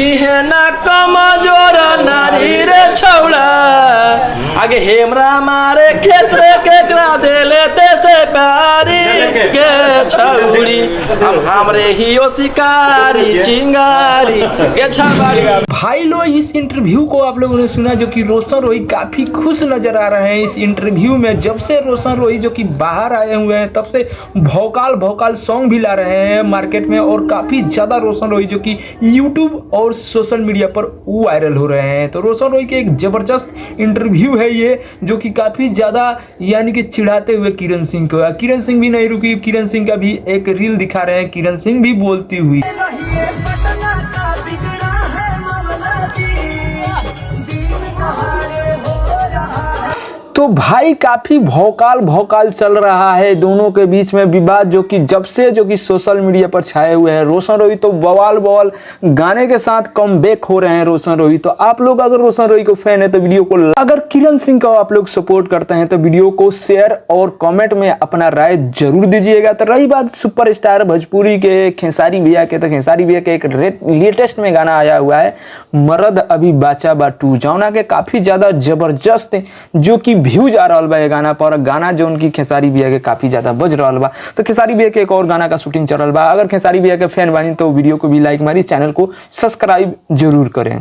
है ना कमजोर नारी रे छौड़ा आगे हेमरा मारे खेतरे केकरा देले तेसे प्यारी के छौड़ी हम हमरे ही ओ शिकारी चिंगारी के छबाड़ी। भाई लोग इस इंटरव्यू को आप लोगों ने सुना जो कि रोशन रोही काफी खुश नजर आ रहे हैं इस इंटरव्यू में। जब से रोशन रोही जो कि बाहर आए हुए हैं तब से भौकाल सॉन्ग भी ला रहे हैं मार्केट में और काफी ज्यादा रोशन रोही जो कि यूट्यूब और सोशल मीडिया पर वायरल हो रहे हैं। तो रोशन रोही के एक जबरदस्त इंटरव्यू है ये जो कि काफी ज्यादा यानी कि चिढ़ाते हुए किरण सिंह को। किरण सिंह भी नहीं रुकी, किरण सिंह का भी एक रील दिखा रहे हैं, किरण सिंह भी बोलती हुई। तो भाई काफी भौकाल चल रहा है दोनों के बीच में विवाद जो कि जब से जो कि सोशल मीडिया पर छाए हुए हैं। रोशन रोही तो बवाल गाने के साथ कमबैक हो रहे हैं रोशन रोही। तो आप लोग अगर रोशन रोही को फैन है तो वीडियो को, अगर किरण सिंह को आप लोग सपोर्ट करते हैं तो वीडियो को शेयर और कमेंट में अपना राय जरूर दीजिएगा। तो रही बात सुपरस्टार भोजपुरी के खेसारी भैया के, तो खेसारी भैया के एक लेटेस्ट में गाना आया हुआ है मरद अभी बाचा बा 2 जौना के काफी ज्यादा जबरदस्त जो कि व्यूज आ रहा बा ये गाना पर। गाना जो उनकी खेसारी भैया के काफी ज्यादा बज रहा बा। तो खेसारी भैया के एक और गाना का शूटिंग चल रहा बा। अगर खेसारी भैया के फैन बानी तो वीडियो को भी लाइक मारी, चैनल को सब्सक्राइब जरूर करें।